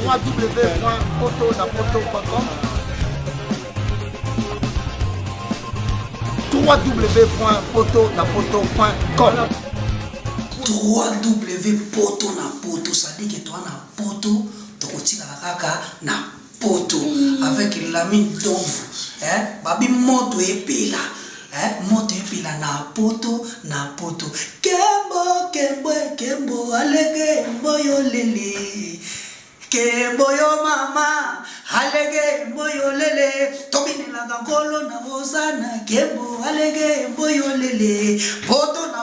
www.potonapoto.com www.potonapoto.com www.potonapoto, ça dit que toi na poto, tu continues la kaka na poto avec l'ami d'ombre, babi moto epela, moto epela na poto kembo kembo kembo alege moyo lele kembo yo mama alege moyo lele tobine la gangolo na ozana kembo alege moyo lele poto na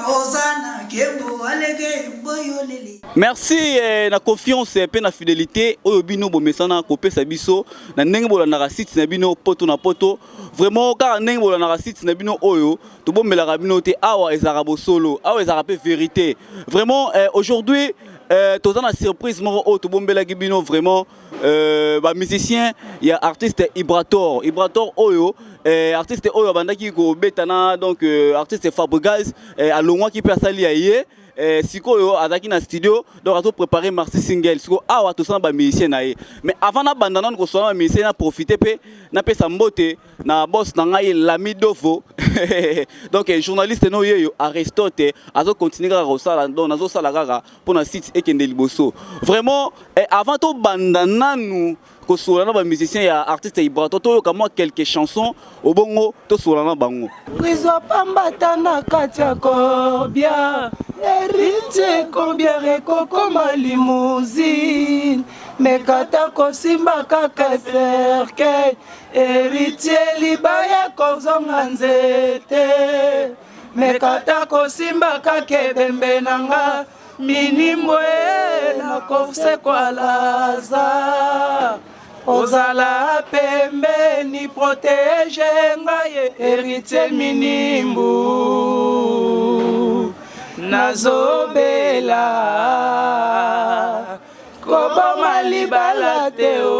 ozana kembo alege moyo lele. Merci na confiance et na fidélité oyo bino bomesana kopesa biso na ndenge bolandaka site na bino poto na poto vraiment car ndenge bolandaka site na bino oyo to bomelaka bino te awa ezaka bosolo awa ezaka pe vérité vraiment aujourd'hui toza na surprise moko oyo to bombelaki bino vraiment ba musicien ya artiste Ibrator oyo artiste oyo abandaki ko betana donc artiste Fabregas alongwa ki pe asali ye sikoyo azaki na studio donc azo préparer marché single siko awa to sana ba musicien na ye mais avant na bandana ko sona ba musicien na profiter pe na pesa mbote na boss na ngai Lami Dofo donc journaliste no yeyo Aristote azo continuer ka rosala donc nazo sala kaka pour na site ekende liboso vraiment avant to bandana nous ko sola na ba musicien ya artiste Ibrato to kama quelques chansons au bongo to sola na bango Rizwa pambata na katia korbia Erite korbia rekoko limousine Mekata kosimba kaka cercueil Erite libaya kozonga nzete Mekata kosimba kake bembe nanga Minimwe na kofse kwa laza Ozala pembe ni protege ngaye héritier minimbu Nazobela Koboma libala teo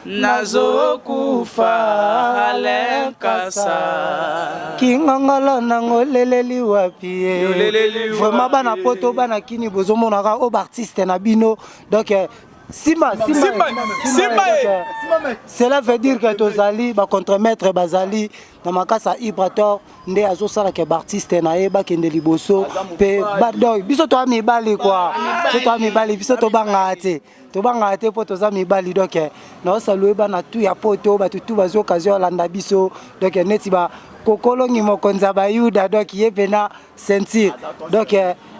Nazokufa alenkasa Kingangala nangoleleli wapie Vraiment bana poto bana kini bozomonaka o artiste na bino donc Simba. Cela veut dire que tozali ba contre-maître bazali na makasa Ibrator nde azosala ke artiste na ye ba kende liboso pe ba donc biso to amibali quoi to amibali biso to banga te po toza mibali donc na saluer ba na tu ya poto ba tutu bazo occasion landa biso donc neti ba kokolongi mokonza ba yuda donc yepena sentir donc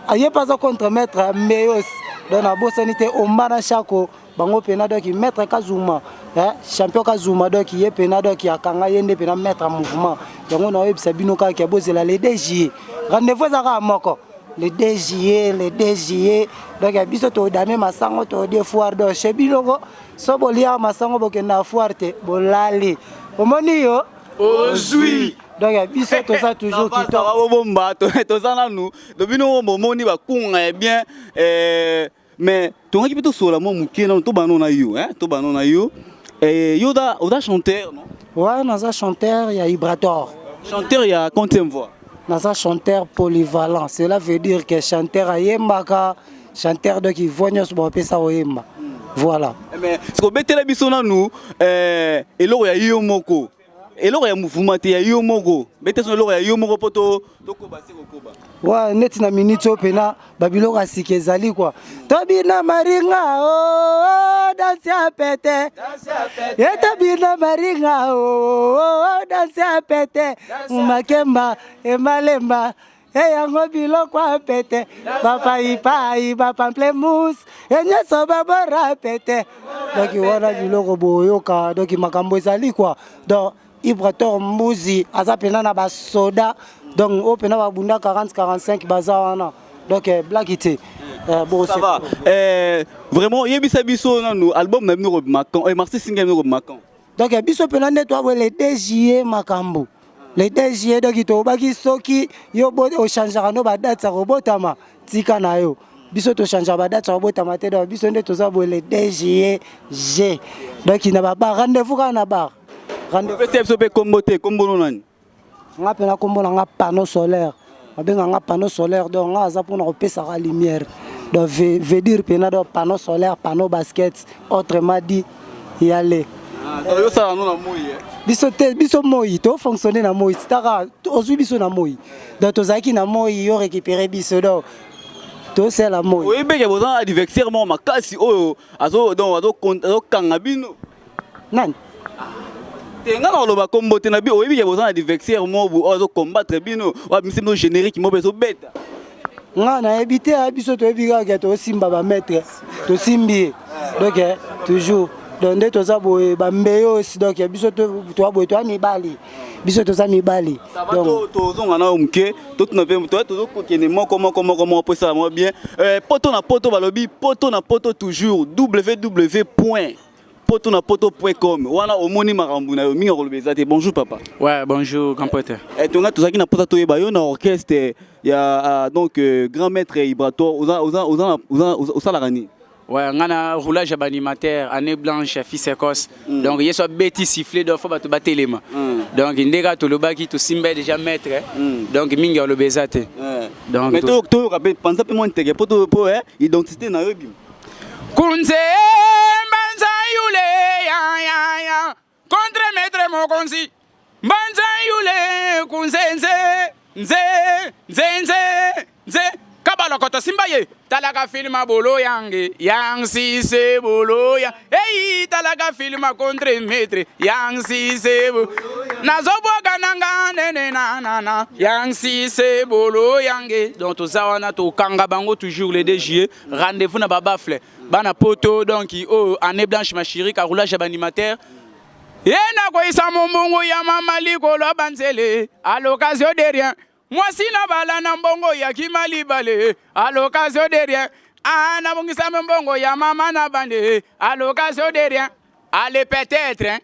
aye pas contre-maître meos donc na bosanité ombana chako bango pena donc maître Kazuma champion Kazuma donc yepena donc yakanga yende pena maître mouvement donc on a ebisa bino ka ke bozela le DG rendez-vous za moko le DG donc biso to dame masango to de foire do chebilongo so bolia masango bokenda foire te bolali omoni yo ozui donc biso to ça toujours qui to bomba to ça nous dobino momoni ba kunga bien mais ton équipe to sola mo mukie na to banona yo to banona yo yoda oda chanteur non ouais naza chanteur ya Ibrator chanteur ya combien voix naza chanteur polyvalent cela veut dire que chanteur ayembaka chanteur donc il voit nyos bo pesa oyemba voilà mais ce ko betela biso na nous eloko ya yo moko eloko ya mouvement te ya yo moko beteso eloko ya yo moko poto tokoba se kokoba wa neti na minute opena babiloko asike ezali quoi tobina maringa oh danse a pete ye tobina maringa oh danse a pete makemba emalemba yango biloko a pete papa ipai papa plemus enyeso babora pete donc wana biloko boyoka donc makambo ezali quoi donc Ibrator Mbuzi azapena na ba soda donc opena ba bunda 40-45 bazawana donc blackité bon ça va vraiment yebisa biso nanu album na bino makan marché single no makan donc biso pena netwa le DJE makambo le DJE donc to baki soki yo bo o changer no ba date robotama tika na yo biso to changer ba date robotama te donc biso nde toza bo le DJE G donc ina ba rendez-vous kana bar rendez-vous pe kombote kombono nani nga pena kombola nga panneau solaire abenga nga panneau solaire donc nga aza pour na kopesa la lumière Donc veut dire pena do panneau solaire, panneau basket, autrement dit y aller. Yo ça non na moi. Biso moi to fonctionner na moi, tara ozu biso na moi. Donc tozaki na moi yo récupérer biso do. To c'est la moi. Oui be ke bozan adversaire mo makasi oyo azo kanga bino. Nan. Tenga na loba kombo te na bi oyebi ke bozan adversaire mo azo combattre bino. Wa misemo générique mo bezo beta. Nga na ebité biso to ebiga ke to simba ba maître. To simbi. Donc toujours donc nde toza boye bambeyo aussi donc biso to boye to mibali biso toza mibali donc tozonga na omke to tuna pe to kokene moko po ça moi bien poto na poto balobi poto na poto toujours www.potonapoto.com wana omoni makambu na yo minga kolobeza te. Bonjour papa. Ouais, bonjour grand pote. Tonga tozaki na pota toyeba yo na orchestre ya donc grand maître Ibrator oza la rani. Ouais, on a un roulage animateur, année blanche, fils écosse. Donc, il y a ce petit sifflet de faut battre les mains. Donc, il y a tout le bas qui tout simbe déjà maître. Donc, minga le bezate. Donc, mais tu rappelles, pense pas moi intégrer pour identité na yobi. Kunze banza yule ya contre maître mon konsi. Banza yule kunze nze kabalo koto simbaye talaga filma bolo yange yang si se bolo ya hey talaga filma contre maître yang si se nazobo gananga nene na yang si se bolo yange donc to zawana to kanga bango toujours les 2 juillet rendez-vous na babafle bana poto donc année blanche ma chérie ka roulage animateur. Yena ko isa mombongo ya mama likolo banzele à l'occasion de rien. Moi si na bala na mbongo ya kimali bale à l'occasion de rien. Ah na bongisa mbongo ya mama na bande à l'occasion de rien. Allez peut-être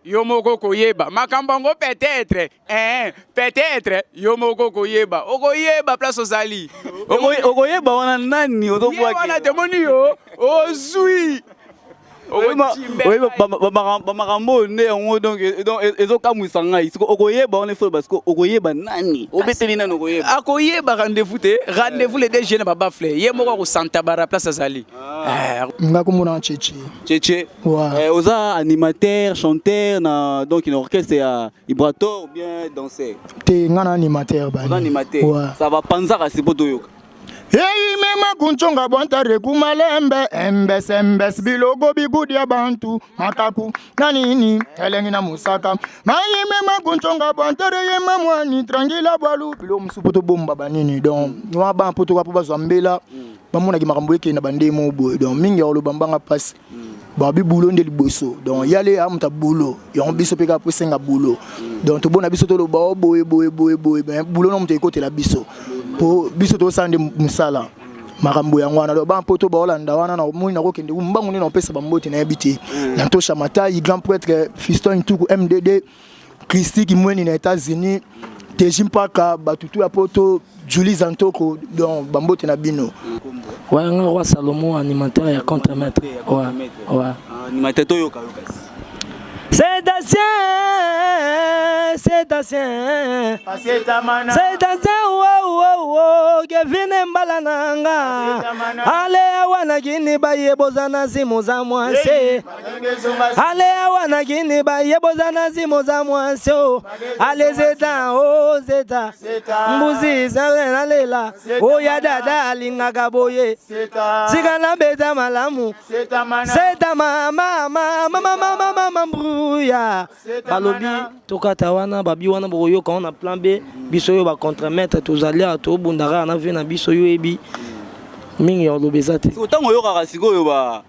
yomoko koyeba makambongo peut-être yomoko koyeba okoyeba place ozali okoyeba wana nani ozobwa wana demoni yo ozui bamakambo nde yango donc ezokamwisa ngai siko okoyeba wana efo parce que okoyeba nani obeteli nani okoyeba akoyeba rendez-vous te rendez-vous les 2 jeunes babafle ye moko akosanta bara place azali nga komona Cheche oza animateur chanteur na donc une orchestre ya Ibrator ou bien danseur te nga na animateur ba animateur ça va panzaka sipoto yoka. Hey mema kunchonga bonta reku malembe embes bilogo bigudia bantu makaku nanini elengi na musaka mayi mema kunchonga bonta reye mamwani tranquila balu bilo musupoto bomba banini donc wa ba poto kwa poba zwambela bamona ki makambo eke na bandemo boy donc mingi olo bambanga passe ba bibulo ndeli boso donc yale amuta bulo yon biso peka posenga bulo donc to bona biso to lo ba boy ben bulo no mute kote la biso po biso to sande musala makambo yango wana ba poto ba olanda wana na muni na kokende mbangu ni na pesa bambote na yabiti na tosha matai grand prêtre Fiston Ntuku MDD Christy Kimweni na États-Unis Tejimpaka batutu ya poto Julie Zantoko donc bambote na bino. Ouais, un roi Salomon animateur et contre-maître. Ouais. Animateur toyoka. C'est ancien, Kevin Mbalananga. Ale awana gini ba yebozana zimu za mwanse. Ale awana gini ba yebozana zimu za mwanse. Ale zeta, mbuzi zana lela. Oya dada linga boye. Sigana beta malamu. Seta mama mbruya. Balobi tokata wana babi wana boyo quand on a plan B biso yo ba contre-maître tozali a to bundara na vena biso yo ebi mingi ya lobezate otango yo kaka sikoyo ba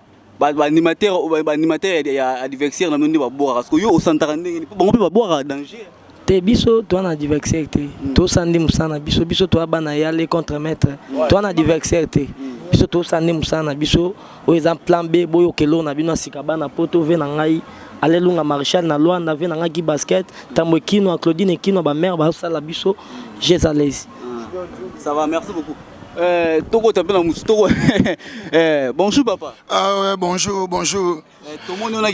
animateur ya adversaire na mundi ba boka parce que yo osantaka ndenge bango pe ba boka danger te biso to na adversaire te to sandi musana biso to bana yale contre-maître to na adversaire te biso to sandi musana biso o exemple plan B boyo kelo na bino sikabana poto vena ngai Alléluia Marshall na Luanda vena ngaki basket tambo kino Claudine kino ba mère ba sala biso Jésus. Ça va, merci beaucoup. Toko t'appelle la mousse. Bonjour papa. Ah ouais, bonjour. Tout le monde a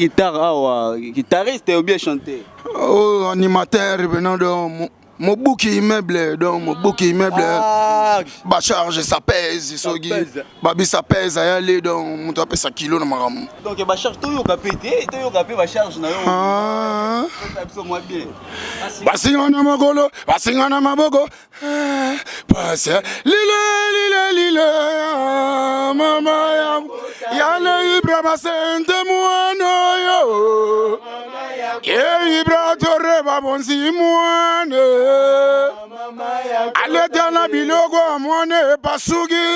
guitariste ou bien chanteur. Oh, animateur venant de mon bouc immeuble, donc mon bouc immeuble, bah charge, ça pèse, babi ça pèse, à y aller, donc mon doigt pèse 1 kilo dans ma rame. Donc bah charge, tout yoka pété, tout yoka pété, bah charge, na yo. Moi bien. Basingana magolo, basingana mabogo, passe, lila, mama ya le ibra basente muano yo, ye ibra torre babonsi muane, ale tana bilogo muane pasugi,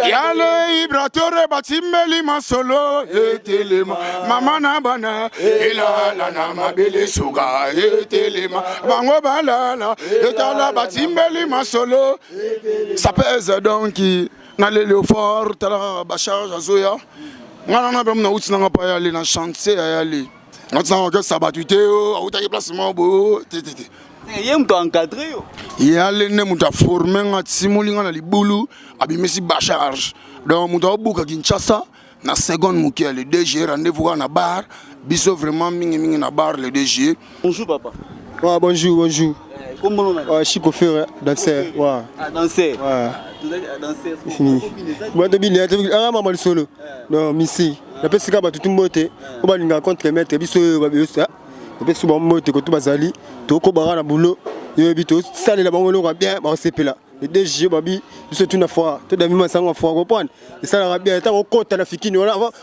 ya le ibra torre batimbeli masolo etelema, mama na bana, ila na mabele suga etelema, bango balala, etala batimbeli masolo, ça pèse donc. Na le Léopold tala ba charge azoya ngana na bam na uti na pa ya le na chantier ya le ngata nga sabatute o auta place mo bo tete yem to encadrer yo ya le ne muta former nga simuli nga na libulu abi mesi ba charge donc muta buka Kinshasa na seconde mukia le DG rendez-vous na bar biso vraiment mingi na bar le DG. Bonjour papa. Ouais, bonjour. Comment on a? Ouais, Chico Ferre, danseur. Ouais. Ah, danseur. Ouais. Danseur. Moi, je suis un maman solo. Non, Missy. La personne qui a tout le monde, on va lui rencontrer maître, biso, ça. La personne qui a monté, quand tu vas aller, tu vas aller à boulot, tu vas aller là-bas, on va bien, on s'est là. Les deux jours, babi, ils sont une fois, tout d'un moment, ça va comprendre. Et ça va bien, on compte à la fille,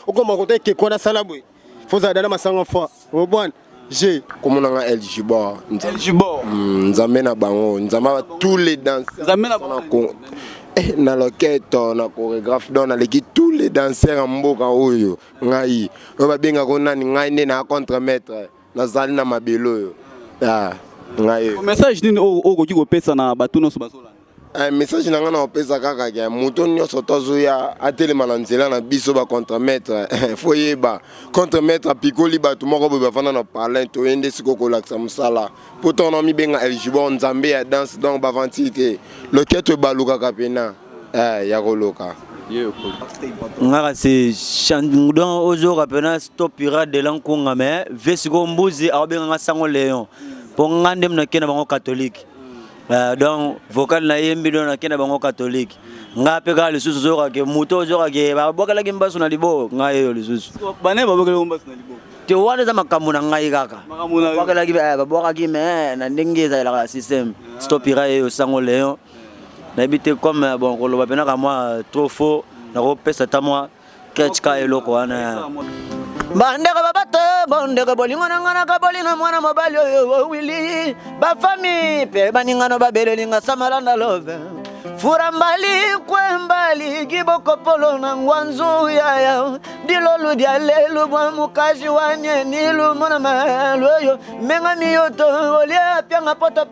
on commence à compter qu'on a ça là-bas. Il faut aller dans ma sang en fois, on va j'ai comme on a El Jibor, nous amène bango, nous amène tous les danseurs, na l'orchestre, na chorégraphe, dans l'équipe tous les danseurs en mboka oyo, ngai, on va bien qu'on ngai na contre-maître, na zali na mabelo, ngai. Message ni o ko kiko pesa na batu no so basola. Message nanga na pesa kaka ke moto nyonso tozoya atelema na nzela na biso ba contre-maître foyeba contre-maître pikoli batu moko bo bafana na parler to ende sikoko laksa musala poto na mi benga eligible nzambe ya danse donc ba vantité le keto baluka kapena ya koloka ngaka se chandon ozo kapena stop pirate de lankunga me vesiko mbuzi abenga sango leon po ngande mna kena bango catholique. Donc vocal na yembi do na kena bango catholique ngape ka lisusu zoka ke muto zoka ke ba bokala ke mbaso na libo ngayo lisusu bane ba bokala mbaso na libo te wana za makamuna ngai kaka bokala ke ba boka ki me na ndengeza la système stopira yo sango leon na bité comme bon ko loba pena ka moi trop faux na ko pesa ta moi ketchka eloko wana bandeka babata bandeka bolingana ngana ka bolina mwana mobali oyo wili ba famille pe baningano baberelinga samalanda love furambali kwembali giboko polo na ngwanzu ya dilolu dialelu bwa mukaji wanye nilu mona maloyo menga miyoto olia pyanga poto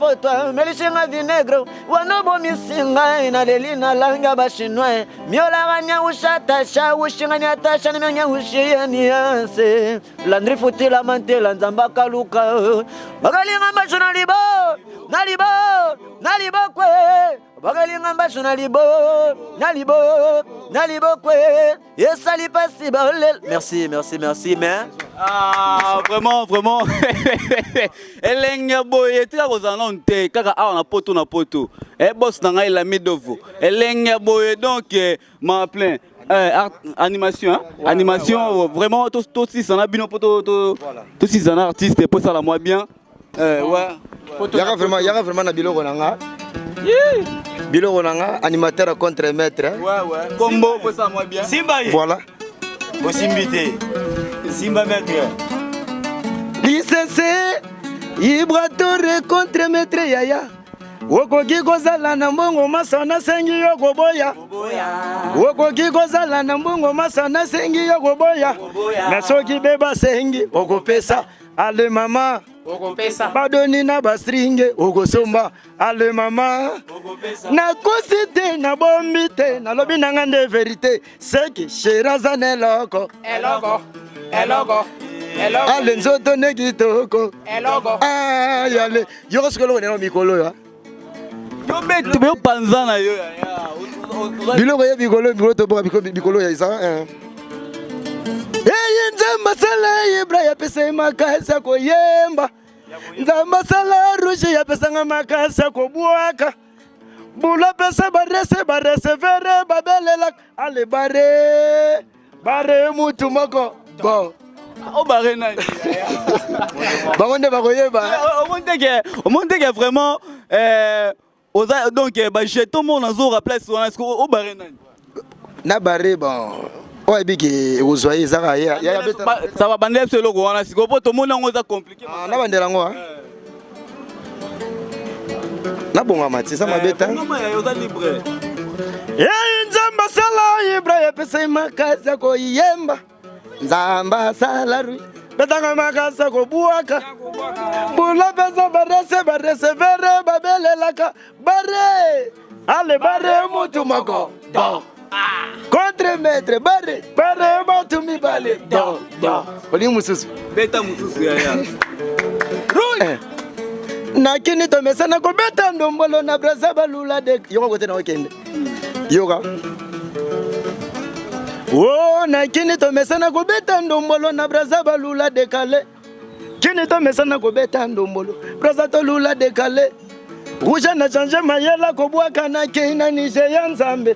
melishinga vinegro wanobo misinga ina delina langa bashinwe miola ganya ushata sha ushinga nyata sha menya ushiyani ase landri futila mantela nzamba kaluka bagalinga bashona libo nalibo kwe bagalinga bashona libo nalibo kwe yesali pasi balel merci mais vraiment elenge boye tika kozana nte kaka awa na poto boss na ngai la midovo elenge boye donc ma plein animation vraiment tous six en abino tous six en artiste pour ça la moi bien ouais yaka vraiment na biloko nanga biloko nanga animateur contre maître ouais combo pour ça moi bien simba voilà possibilité simba maître licencié Ibratore contre maître yaya wokoki kozala na mbongo masana sengi yo koboya wokoki kozala na mbongo masana sengi yo koboya na soki beba sengi okopesa ale mama okopesa badoni na bastringe okosomba ale mama na kosite na bombite na lobi nanga nde verité seki shiraza neloko eloko ale nzoto negitoko yale yoko sikolo neno mikolo ya yo betu be panzana yo ya biloko ya mikolo to boka mikolo ya isa nzamba sala yebra ya pesa makasa ko yemba nzamba sala rouge ya pesanga makasa ko buaka bula pesa barese vere babelela ale bare mutu moko bon o bare nani bangonde bakoyeba o monte que vraiment oza donc ba jeton mon nazo rappeler sur est-ce que o bare nani na bare bon ouais biki ozoye zaka ya ça va bander ce logo wana siko po to mona ngoza compliqué na bandela ngo na bonga mati sa mabeta oza libre nzamba sala ibra ya pesa makasa ko yemba nzamba sala ru betanga makasa ko buaka bula pesa barese vere babelelaka bare ale bare mutu mako contre maître bare mutu mi bale oli mususu beta mususu ya nakini tomesana ko beta ndombolo na braza balula de yoko kote na weekend yoga oh nakini tomesana ko beta ndombolo na braza balula de kale kini tomesana ko beta ndombolo braza to lula de kale rouge na changer mayela ko bwaka na keina nije ya nzambe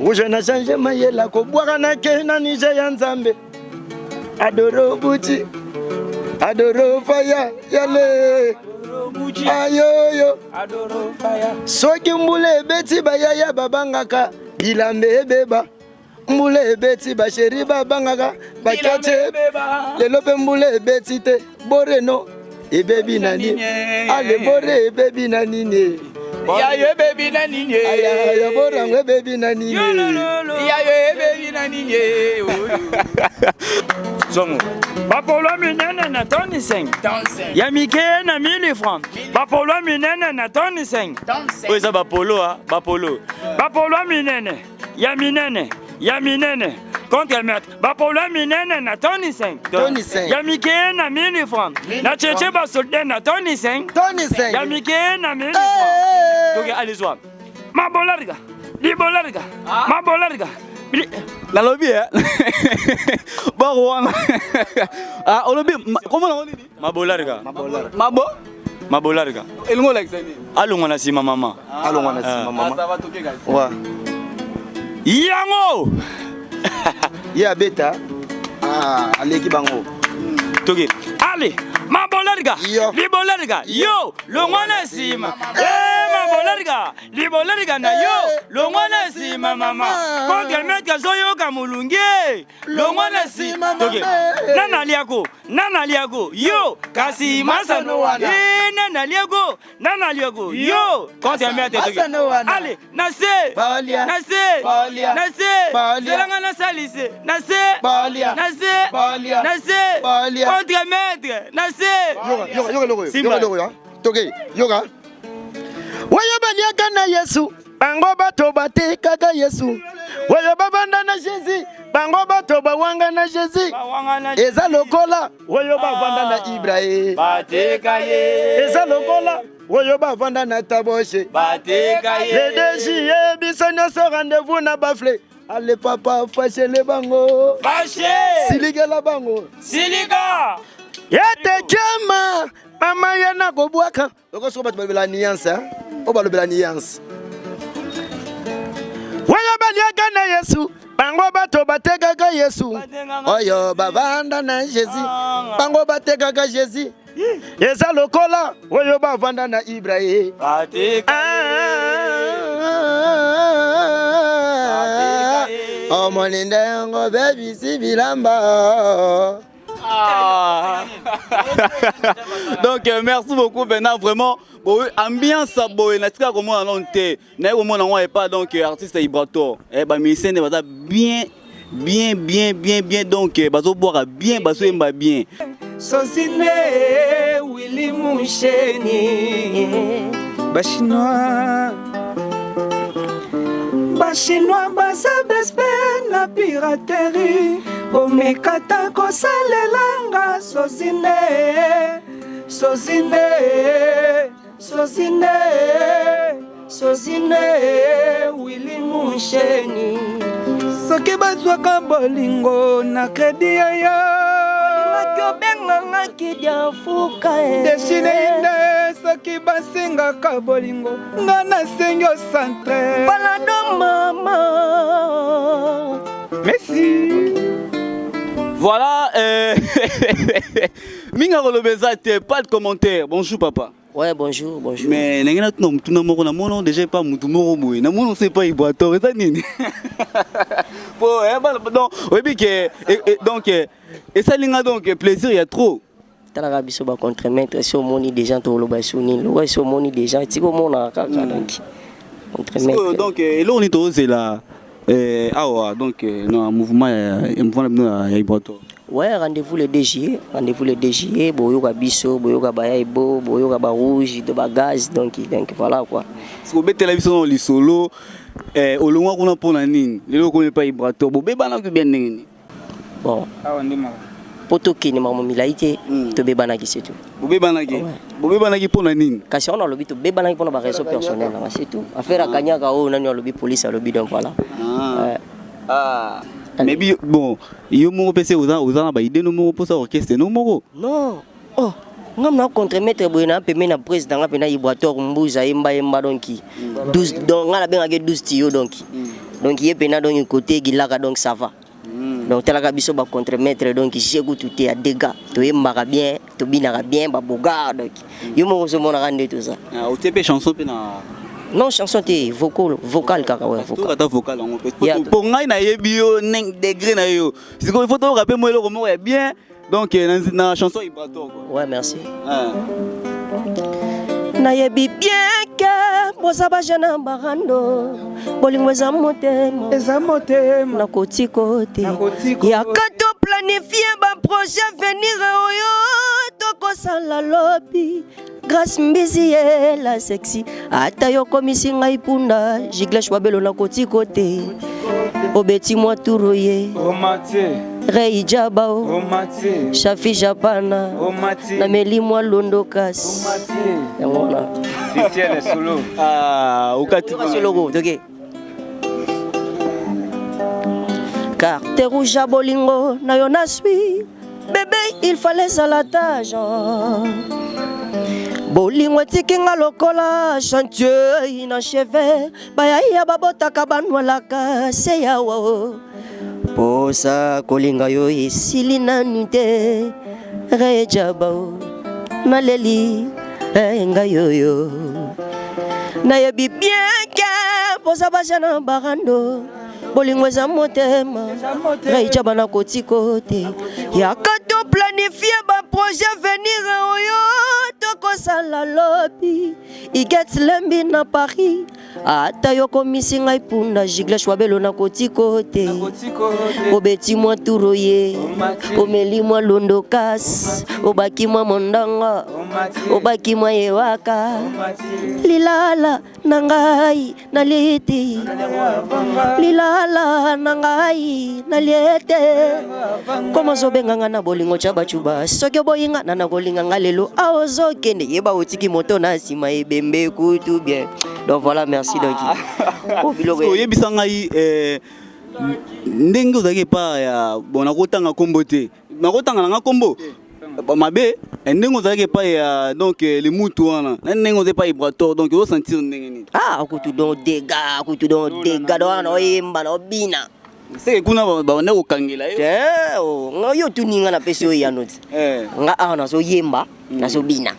rouge na changer mayela ko bwaka na keina nije ya nzambe adoro buti adoro faya yale ayoyo soki mbule ebeti bayaya babangaka bilambe ebeba mbule ebeti basheri babangaka bakache lelo pe mbule ebeti te boreno ebebi na nini ale bore ebebi na nini ya ye baby na nini ya borango ebebi na nini ya ye baby na nini zongo bapolo minene na toni 5 ya mike na 1000 francs bapolo minene na toni 5 oyo eza bapolo bapolo minene ya minene contre maître bapolo minene na toni 5 ya mike na 1000 francs na cheche basolde na toni 5 ya mike na 1000 francs toke alizwa mabolarga libolarga mabolarga nalobi bon olobi comment on dit mabolarga elingo like ça ni alongwa na sima mama ça va toquer guys wa yango ya beta aleki bango toke ale mabolarga libolarga yo longwana sima mabolarga libolarga na yo longwana sima mama contre maître zoyoka mulunge longwana sima toke nana liako yo kasi masano wana nana liako yo contre maître toke ale nase selanga na salise nase contre maître nase yoga toke yoga waya baliaka na Yesu bango bato batekaka Yesu waya babanda na Jésus bango bato bawanga na Jésus eza lokola waya bavanda na Ibrahim bateka ye eza lokola waya bavanda na Taboshe bateka ye le deji ye biso nyonso rendez-vous na bafle ale papa fashele bango silikela bango silika yete jama mama yana kobwaka okoso bato balobela nuance o balobela nuance waya baliaka na Yesu bango bato batekaka Yesu oyo bavanda na Jésus bango batekaka Jésus eza lokola oyo bavanda na Ibrahim omoninde yango bebisi bilamba. Donc merci beaucoup Bernard, vraiment ambiance boy na tika comme on te na ko mona ngwa pas donc artiste Ibrator ba musicien ne va bien donc bazo boire bien bazo emba bien Sosine Willy Moucheni Bachinois baza bespe na piraterie omekata kosalelanga Sosine Willy Moucheni soki bazwaka bolingo na kredi yaya soki obengangaki diafuka deshine inde soki basengaka bolingo nga nasengi ocentre Palado mama. merci. Voilà, Minga Rolobezate, pas de commentaire. Bonjour papa. Ouais, bonjour, bonjour. Mais n'engena non, tout n'amoro na mono déjà pas mutu moro boy. Na mono c'est pas iboato, ça nini. Bon, donc, oui que donc et ça linga donc plaisir il y a trop. Talaga biso ba contre-maître sur moni des gens to lo ba suni, lo ba sur moni des gens tiko mona kaka donc. Contre-maître. Donc et là on est c'est là donc non mouvement iboato. Ouais, rendez-vous le 2 juillet, boyoka biso, boyoka bayaibo, boyoka ba rouge, de bagage donc voilà quoi. Si vous mettez la biso dans le solo au loin qu'on a pour la nine, les locaux n'est pas ibrato, bo beba na bien nini. Bon. Ah on dit ma. Poto ki ni mamu milaite, to beba na ki c'est tout. Bo beba na ki pour la nine. Kasi on a lobby to beba na ki pour ba raison personnelle là, c'est tout. Affaire à kanyaka o nani lobby police à lobby donc voilà. Mais bon, yo mo pese uzana ba idée no mo pour ça orchestre no mo. Non. Oh, ngam na contre-maître boy na peme na président nga pena iboator mbuza yemba donc 12 donc nga la benga ke 12 tio donc. Donc yé pena donc côté gilaka donc ça va. Donc talaka biso ba contre-maître donc chez go tout est à dégâts. To yemba bien, to binaka bien ba boga donc. Yo mo so mona rande tout ça. Ah, o TP chanson pena. Non, chanson t'es vocal kaka ouais vocal. Tout vocal on peut. Pour ngai na yebio ning degré na yo. Si il faut te rappeler moi le romo est bien. Donc na chanson ibrato quoi. Ouais, merci. Na yebi bien que boza bajana barando. Bolingo eza motema. Na koti kote. Ya kato planifier ba projet venir oyo toko sala lobby. Grâce mbizi la sexy ata yo komisi ngai punda Jiglash wabelo na koti kote obeti mwa turoye Rei Jabao Shafi Japana na meli mwa londo kasi yangona Christian solo ukati solo go ok. Carte rouge à bolingo na yo na suis bébé il fallait salatage bolingo tikinga lokola chantier inachevé bayaya babotaka banwalaka se yawa posa kolinga yo esili nanu te rejabao naleli enga yoyo nayebi bien ke posa bajana barando bolingo eza motema rejaba na koti kote yakato planifier ba projet venir oyo kosala lobby iget lembi na Paris ata yo komisi ngai punda Jiglash wabelo na koti kote obeti mwa turoye omeli mwa londo kas obaki mwa mondanga obaki mwa yewaka lilala na ngai na liti lilala na ngai na liete komo zobenganga na bolingo cha bachuba soki boyinga na kolinga ngalelo aozo kende yeba otiki moto na sima ebembe kutu bien donc voilà merci donc oh biloko yebisa ngai ndenge ozaki pa ya bona kotanga kombo te nakotanga nga kombo mabe ndenge ozaki pa ya donc le mutu wana ndenge ozaki pa ibrator donc o sentir ndenge nini kutu donc dégâts wana oyemba na obina c'est que kuna ba okangela yo nga yo tuninga na pesi oyo yanoti nga ana so yemba na so bina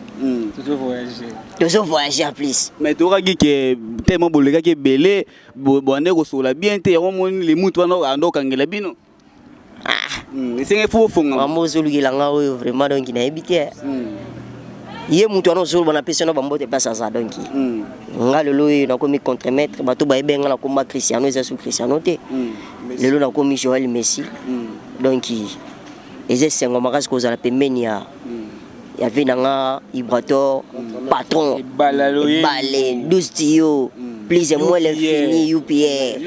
toujours voyager en plus mais tokaki ke tellement bolekaki belé bonde ko sola bien te yango moni le mutu wana ando okangela bino esenge fo fonga mamo zolukela nga oyo vraiment donc na ebite ye mutu wana ozolo bana pesi na bambote place ça donc nga lelo na komi contre-maître bato ba ebenga na komba Cristiano eza sous Cristiano te lelo na komi Joel Messi donc eze sengo makasi kozala pembeni ya venanga Ibrator patron balé 12 tio plus et moins l'infini UPR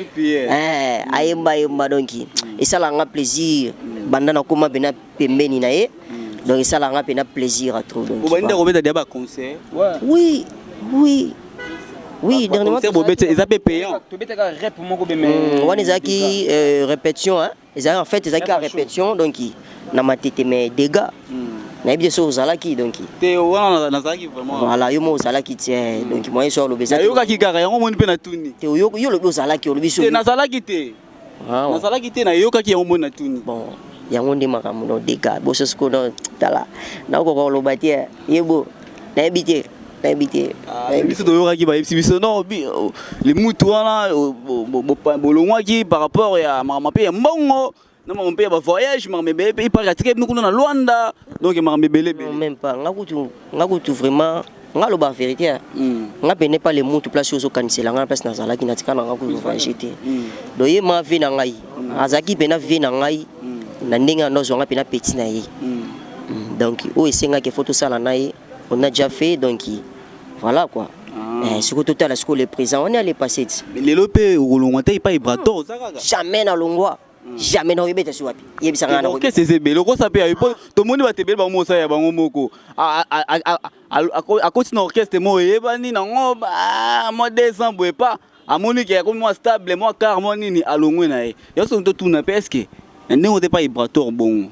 ayemba donc et ça la nga plaisir banda na koma bena pembeni na ye donc ça la nga pena plaisir à trop donc banda ko beta débat concert oui dernièrement ils appellent payant on ezaki répétition hein en fait ezaki répétition donc na matete mais dégâts nayebi so ozalaki donc te wana nazalaki vraiment voilà yo mo ozalaki tie donc moi so lobeza ayokaki kaka yango moni mpe na tuni te yo lobi ozalaki olobi so te nazalaki te nazalaki te nayokaki yango moni na tuni bon yango nde makambo no deka boso siko no tala nakoko koloba tie yebo nayebi te biso toyokaki bayebisi biso non limutu wana bolongwaki par rapport ya makambo mpe ya mbongo na makambo mpe ya bavoyage makambo ebele mpe ipari atika bino kuna na lwanda donc makambo ebelebele même pas nga kutu vraiment nga loba vérité nga pene pas le mutu place ozokanisela nga na place nazalaki natika na nga kutu voyage te donc ye ma vie na ngai azalaki pena vie na ngai na ndenge anozwa nga pena petit na ye donc oyo esengaki fo tosala na ye on a déjà fait donc voilà quoi surtout tout à la school le présent on est allé passer les lopé olongwa te pas ibrato jamais na longwa jamais na yebeta si wapi yebisa ngana ko qu'est-ce c'est belo ko sape ayo to moni ba tebele ba mosa ya bango moko a continue orchestre mo yebani na ngoba mo décembre pas amoni ke ko mo stable mo car mo nini alongwe na ye yo so to tuna presque ndenge on te pas ibrato bon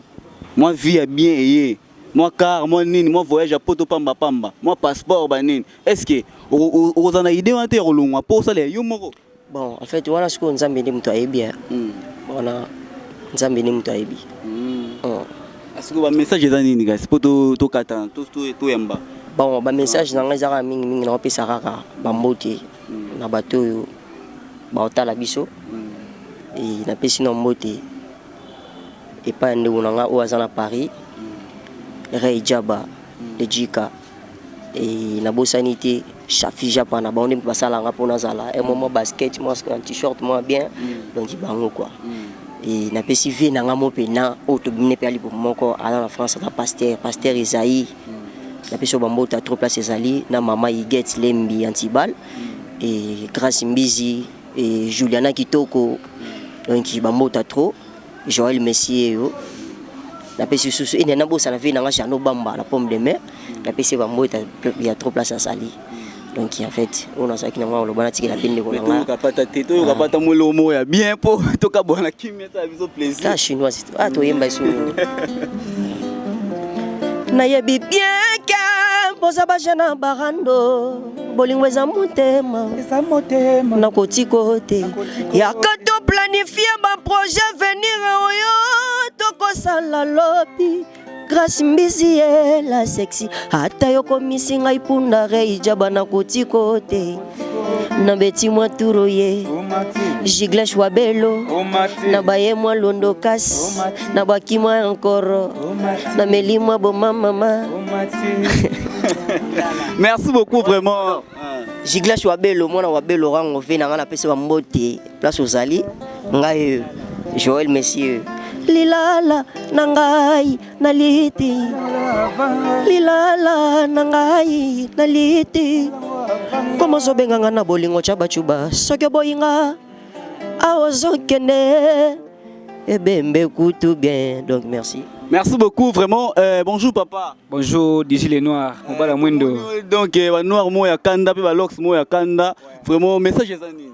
moi vie bien yé moi car moi nini moi voyage à poto pamba moi passeport banine est-ce que vous en avez idée en terre long pour ça les yomoko bon en fait voilà ce qu'on nzambe ni mtu ayebi voilà nzambe ni mtu ayebi est-ce que ba message za nini guys poto to kata to yamba bon ba message na ngazaka mingi na opesa kaka ba mbote na bato ba otala biso et na pesi no mbote et pas ndeko na nga o azana Paris Ray Jaba de Jika et na bosanité Chafija pana ba on est passé là pour nazala un moment basket moi un t-shirt moi bien donc bango quoi et na pesi vie na nga mo pena o to bine pe ali pour moko ala na France na pasteur Isaïe na pesi ba mbota trop place Ezali na mama Iget Lembi Antibal et Grâce Mbizi et Juliana Kitoko donc ba mbota trop Joël Messier yo la pesi susu ina na bosa na vie na nga Jano Bamba la pomme de mer la pesi ba mbota il y a trop place à Sali donc en fait on a ça qui na nga lo bana tikela pende ko nga ka pata teto ka pata molomo ya bien po to ka bona kimia ça biso plaisir ça chinois c'est to yemba so na yebi bien ka bosa ba jana barando bolingweza motema na kotikote ya kato planifier ba projet venir oyo toko sala lobi Grâce Mbizi la sexy hata yoko misinga ipunda Ray Jaba na kotikote na beti mwa turoye Jiglash Wabelo na baye mwa londo kasi na baki mwa encore na meli mwa boma mama merci beaucoup vraiment Jiglash Wabelo mwana Wabelo rango ve na ngana pese ba mbote place ozali ngai Joël Messier Lilala nangai naliti Lilala nangai naliti Como so benganga na bolingo chaba chuba soke boyinga awozokene ebembe kutu bien donc merci beaucoup vraiment bonjour papa bonjour d'ici les noirs mobala mwendo donc ba noir mo ya kanda pe ba lox mo ya kanda vraiment message ezani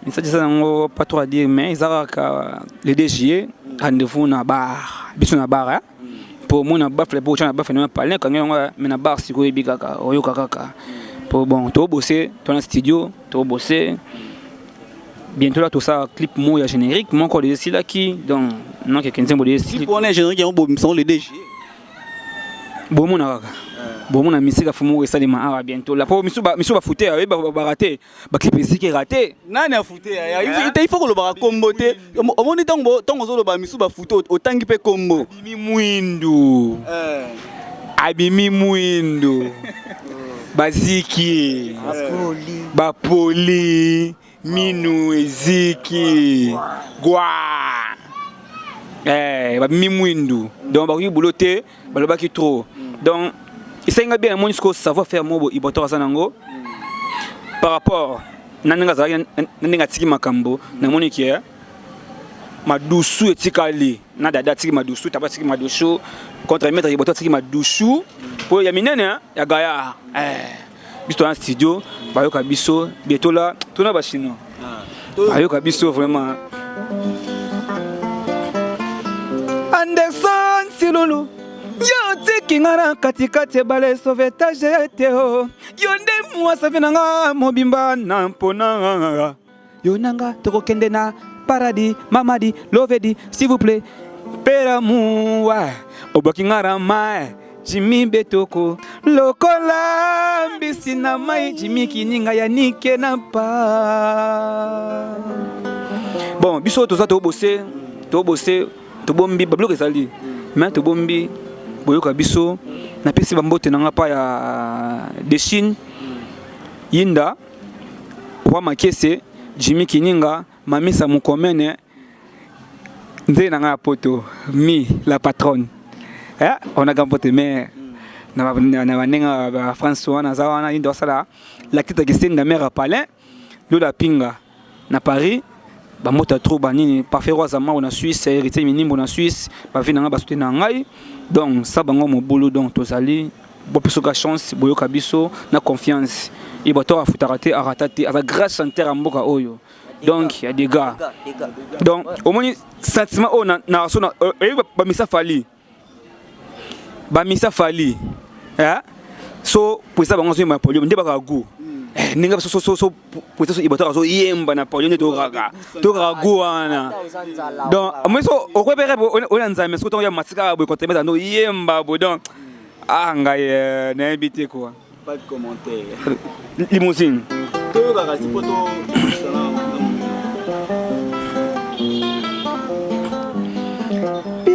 message ça ngo pas trop à dire mais izaka le DG rendez-vous na bar biso na bar pour mon na bar pour chana bar na parler quand on mais na bar siko ebikaka oyo kaka pour bon to bosser ton studio to bosser bientôt là tout ça clip mo ya générique mon encore des là qui donc non que 15 mots des clip on est générique on bo le DG bon mon kaka bon na misika fumu ko sali ma bientôt là pour misu ba fouté ba raté ba clip ziki raté nani a fouté il faut que le ba kombote omoni tongo zo lo ba misu ba fouté otangi pe kombo abimi mwindu baziki ba poli minu eziki gwa ba mimwindu donc ba bouloté ba lo ba ki trop donc il s'est bien mon savoir faire mo ibotora sanango par rapport nanenga tiki makambo na moni kia madusu etikali na dada tiki madusu taba tiki madusu contre mettre ibotora tiki madusu pour ya minene ya gaya biso en studio bayoka biso bientôt là tuna ba chinois bayoka biso vraiment Anderson Silulu Yo tiki ngara katikati bale sauvetage teo. Yo nde mwasa vinanga mobimba na mpona. Yo nanga toko kende na paradis, mamadi, lovedi, s'il vous plaît. Pera muwa, oboki ngara mai. Jimmy Betoko, lokola mbisi na mai Jimmy kininga ya nike na pa. Bon, biso toza to bosser, to bombi bablo kesali. Mais to bombi boyoka biso na pesi bambote nanga pa ya de Chine. Yinda wa makese Jimmy kininga mamisa mukomene nze nanga poto mi la patronne. On a gamboté mais na banenga François na zawana indo sala la kita gestion na mère palais lo la pinga na Paris ba mota trop banini parfait rosama on a Suisse hérité minimum on a Suisse ba vinanga ba soutenir ngai donc ça bango mo bolo donc tozali bo pesoka chance boyoka biso na confiance et bato afutarate aratate avec grâce entière à mboka oyo donc il y a des gars donc au moins sentiment on na sona ba misa fali Bamisa fali so pour ça bango so ma polio ndeba ka go ninga so pour ça ibota so yemba na polio to rago wana donc moi so okwebere ona nzame so to ya matika bo kotemeza no yemba bo donc ngai na invité quoi pas de commentaire limousine to ka si poto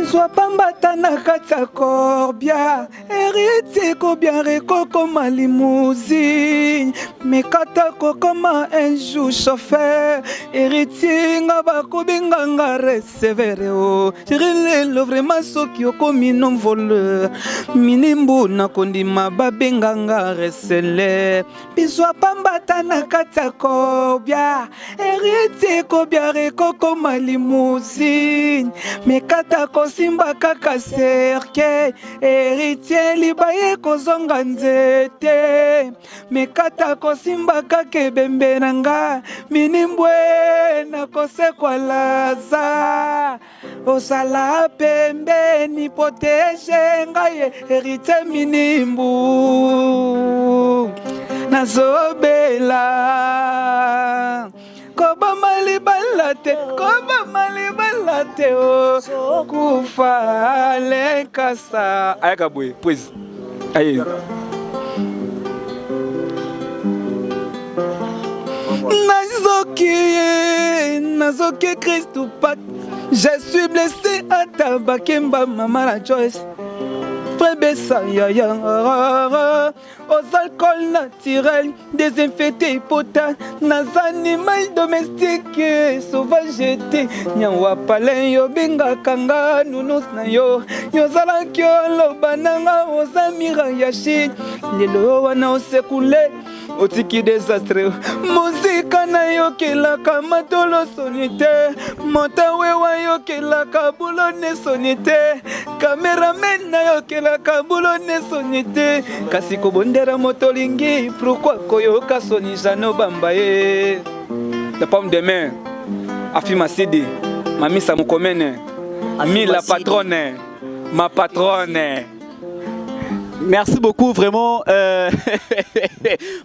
Sois pambata na kata korbia héritier ko bien rekoko ma limousine mais kata kokoma un jour chauffeur héritier nga bakobinga nga recevere o jirilelo vraiment soki okomi non voleur minimbu na kondima babenga nga resele biswa pambata na kata korbia héritier ko bien rekoko ma limousine mais kata simba kaka serke héritier libaye kozonga nzete mekata kosimba kaka bembe nanga minimbwe na kosekwa laza osala pembeni protege ngai héritier minimbu nazobela Koba mali balate o kufa le kasa ayaka boy please aye nazoki Christ pat je suis blessé à tabakemba mama la Joyce Frébessa yaya aux alcools naturels désinfectés hypothèses nas animaux domestiques sauvageté nyawa pale yo binga kanga nunus na yo yozala kyo lobananga osamira yashi lelo wana osekule otiki désastre muzika na yo kelaka matolo sonite montawe wa yo kelaka bulone sonite cameraman na yo kelaka bulone sonite kasi kobondera motolingi pourquoi koyoka sonisa no bamba ye la pomme de main afima CD mamisa mukomene ami la patronne ma patronne. Merci beaucoup vraiment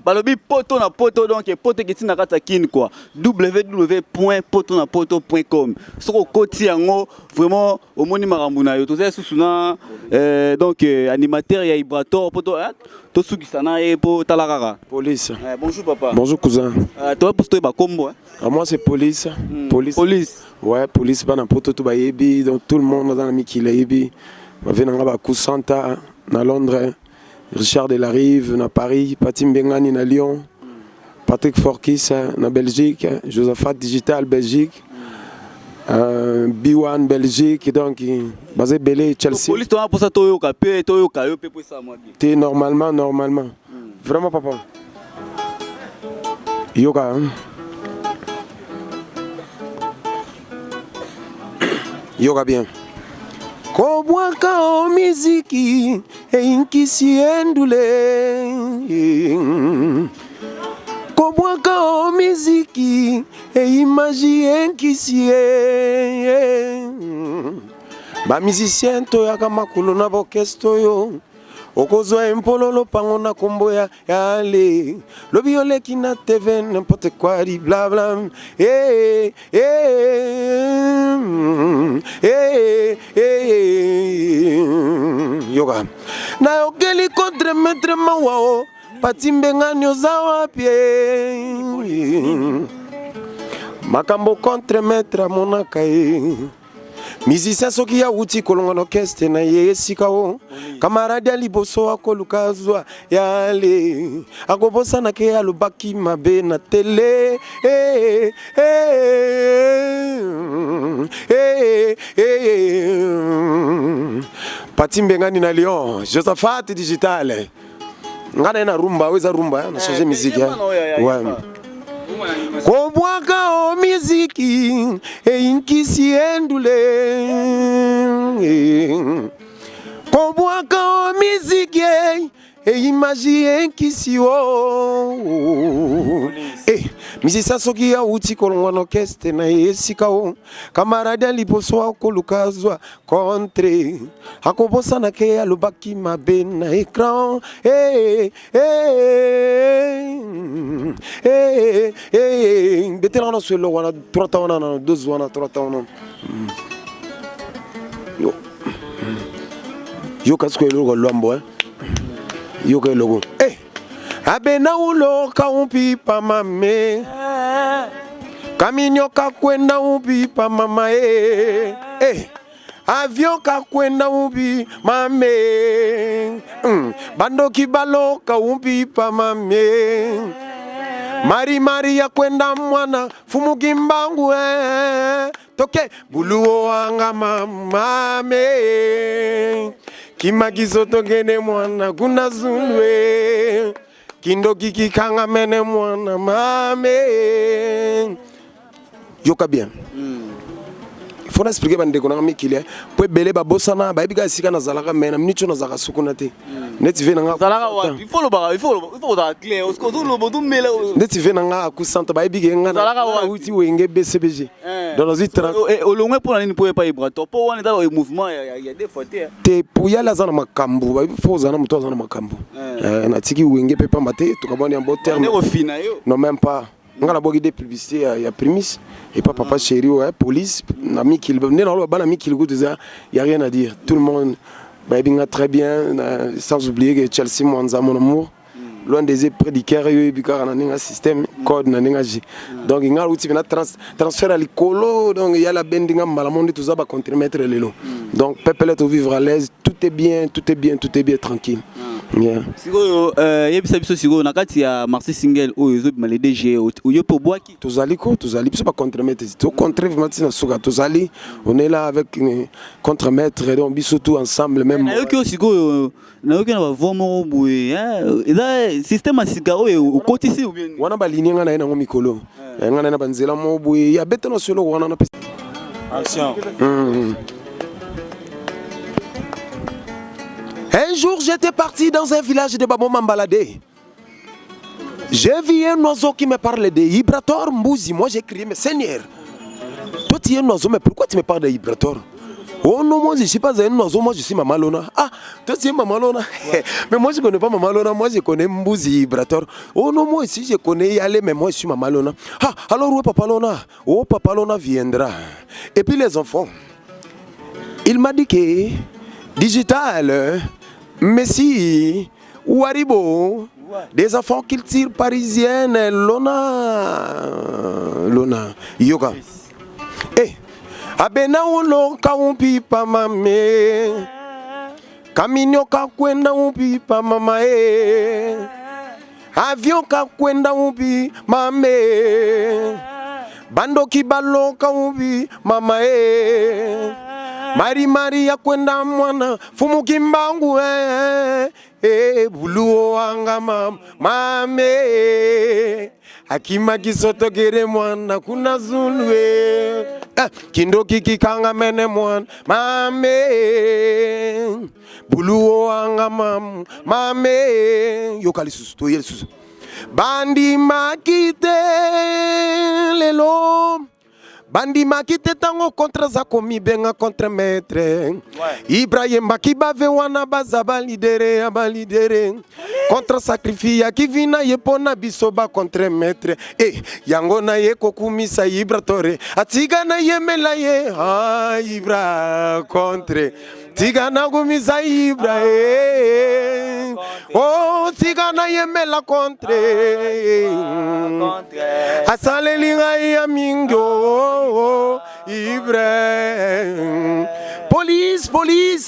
balobi poto na poto donc poto kiti na kata kin quoi www.potonapoto.com soko koti yango vraiment omoni makambo na yo toza susuna donc animateur ya Ibrator poto to sukisana e po talakaka police. Bonjour papa. Bonjour cousin. Toi posto ba kombo moi c'est police. Police. Ouais, police bana poto to ba yebi donc tout le monde dans la mikile yebi. Va venanga ba kusanta na Londres, Richard Delarive na Paris, Patim Bengani na Lyon, Patrick Forkis na Belgique, Josaphat Digital Belgique, B1 Belgique, donc basé Belé Chelsea. Police toi pour ça toyoka pe yo pe pour ça moi. T'es normalement. Vraiment papa. Yoga. Yoga bien. Kobwaka o miziki einkisi endule Kobwaka o miziki eimaji enkisi ba musicien to ya kama kulona bokesto yo okozwa empololo pango na kombo ya ale lobi oleki na TV n'importe quoi di bla bla yoga na okeli contre maître mawao patimbenga nyoza wapie makambo contre maître monaka musicien soki ya uti kolonga no keste na ye sikao camarade ya liboso akoluka zwa yale akobosana ke alobaki mabe na tele patimbengani na Lyon Josaphat digital ngana na rumba weza rumba na changer musique ouais kobwaka o miziki einkisi endule kobwaka o miziki eimaji einkisi o misisa soki ya uti kolongwa no keste na esika o camarade liposo akoluka zwa contre akobosana ke alobaki mabe na écran betela na solo wana 3 temps na 2 wana 3 temps yo kasko lo lombo yo ke logo abena ulo kaumpipa mame kaminyo kakwenda upipa mama avion kakwenda upi mame bando kibalo kaumpipa mame mari ya kwenda mwana fumugimbangu toke buluo anga mame kimagizo togene mwana kuna zulwe kindo kiki kanga mene mwana mame yoka bien faut expliquer bande ko na mikile po bele ba bosana ba biga sika na zalaka mena mnicho na zaka sukuna te net ve na nga zalaka wa il faut da clair parce que tout le monde mele net ve na nga ku santa ba biga nga zalaka wa uti wenge BCBG dans nos itra au loin pour la pour pas ibrato po wana da mouvement ya des fois te pour ya la zana makambu ba faut zana muto zana makambu na tiki wenge pe pamba te to kaboni en beau terme non même pas ngala bogi des publicités ya Primis et pas papa chéri ouais police na mikil ne na lo bana mikil go déjà y a rien à dire tout le monde ba binga très bien sans oublier que Chelsea Mwanza mon amour loin des prédicateurs yo bikara na ninga système code na ninga ji donc ngala uti na transfert à l'icolo donc il y a la bendinga malamondi tout ça ba contre-mettre lelo donc peuple to vivre à l'aise tout est bien tranquille. Sigo yebisa biso sigo na kati ya Marseille single oyo zo bima le DG oyo po boaki tozali biso ba contre-mettre to contre matina suka tozali on est là avec contre-mettre donc biso tout ensemble même na yoki sigo na yoki na ba vomo boye eza système asika oyo okotisi ou bien wana ba ligne nga na ngo mikolo nga na banzela mo boye ya beta no solo wana na action. Un jour, j'étais parti dans un village de Babo m'embalader. J'ai vu un oiseau qui me parlait de Ibrator Mbouzi. Moi, j'ai crié, mais Seigneur, toi, tu es un oiseau, mais pourquoi tu me parles de Ibrator? Oh non, moi, je ne suis pas un oiseau, moi, je suis Mama Lona. Ah, toi, tu es Mama Lona. Mais moi, je ne connais pas Mama Lona, moi, je connais Mbouzi Ibrator. Oh non, moi aussi, je connais Yale, mais moi, je suis Mama Lona. Ah, alors, où est Papa Lona? Oh, Papa Lona viendra. Et puis, les enfants, il m'a dit que digital, Messi, Waribo, des enfants culture parisienne, Lona, Yoga. Eh, abena ulo kaumpi pa mame, kaminyo kakwenda umpi pa mama avion kakwenda umpi mame, bando kibalo kaumpi mama Mari ya kwenda mwana fumukimbangu buluo anga mame akima kisoto gere mwana kuna zulwe kindo kiki kanga mene mwana mame buluo anga mame yokali susu to yel susu bandi makite lelo bandi makite tango contre za komi benga contre maître Ibrahim bakiba wana baza balidere contre sacrifice qui vina yepona bisoba contre maître yango na ye kokumisa Ibra tore atiga na yemela ye Ibra contre tigana kumisa Ibra oh tigana yemela contre asale linga ya mingo Ibra police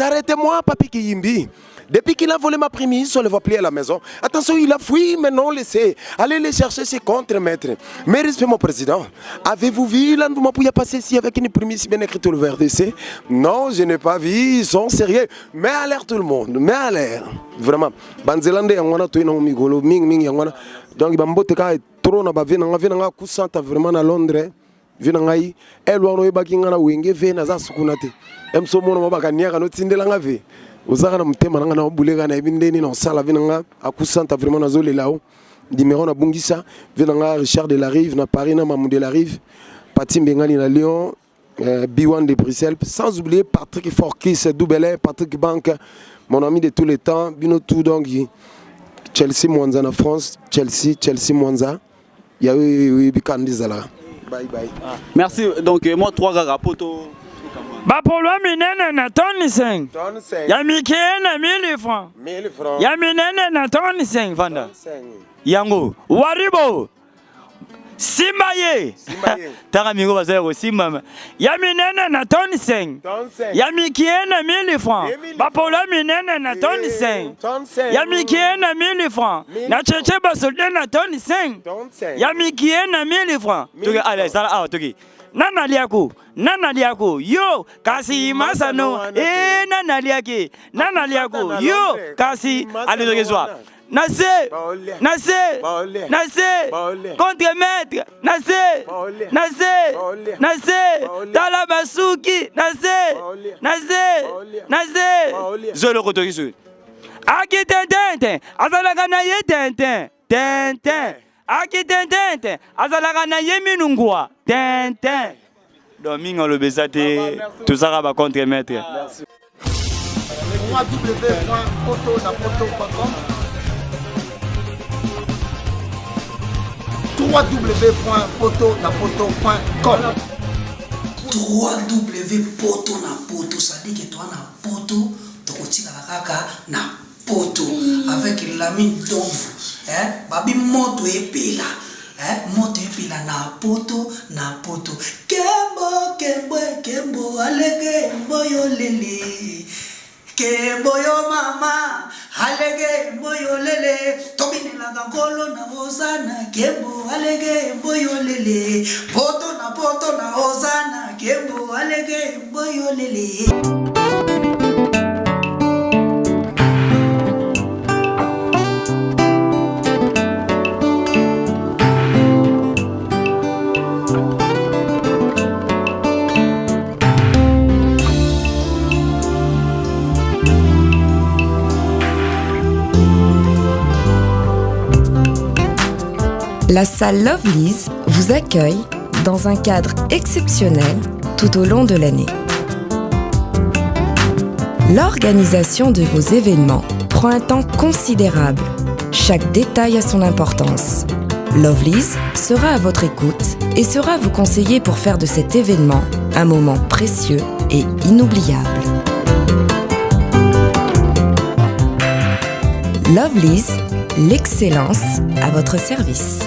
arrêtez-moi papi Kiyimbi. Depuis qu'il a volé ma prémisse, on le voit plier à la maison. Attention, il a fui, mais non, laissez. Allez les chercher, c'est contre-maître. Mais respect, mon président. Avez-vous vu l'endroit où il a passé ici avec une prémisse bien écrite au VRDC? Non, je n'ai pas vu, ils sont sérieux. Mais à l'air tout le monde, mais à l'air. Vraiment. Banzelande, yangwana, tu es non migolo, ming, yangwana. Donc, il va me trop, na vina kusanta vraiment à Londres. Vina ngai, elwa no ebaki ngana wenge ve na za sukunate. Emso mono mabaka niaka no tindela ngave. Ozaka na mutema nanga na bulega na ebindeni na sala vinanga akusanta vraiment na zole lao numéro na bungisa vinanga Richard de la Rive na Paris na Mamou de la Rive Pati Mbengani na Lyon B1 de Bruxelles sans oublier Patrick Forkis Doubelin Patrick Bank mon ami de tous les temps bino tout donc Chelsea Mwanza na France Chelsea Mwanza ya oui bikandizala bye. Merci donc moi 3 gars poto Bapolo minene na toni 5. Ya mikene 1000 francs. 1000 francs. Ya minene na toni 5 vanda. Yango. Waribo. Simbaye. Tara mingo bazero simba. Ya minene na toni 5. Ya mikene 1000 francs. Bapolo minene na toni 5. Ya mikene 1000 francs. Na cheche basolde na toni 5. Ya mikene 1000 francs. Toki allez sala ah toki. Nana liako yo kasi masano nana liako yo kasi allez nase contre maître nase talabasuki nase zolo kotokisu aki tenten azalaka na ye tenten aki tenten azalaka na ye minungwa tenten domingo le besate tout ça va contre maître www.potonapoto.com www.potonapoto ça dit que toi na poto tokotika kaka na poto avec l'ami d'ombre babi moto epela moto epela na poto kembo alege mboyo lele kembo yo mama alege mboyo lele tobinela ngolo na ozana kembo alege mboyo lele poto na ozana kembo alege mboyo lele. La salle Lovely's vous accueille dans un cadre exceptionnel tout au long de l'année. L'organisation de vos événements prend un temps considérable. Chaque détail a son importance. Lovely's sera à votre écoute et sera vous conseiller pour faire de cet événement un moment précieux et inoubliable. Lovely's, l'excellence à votre service.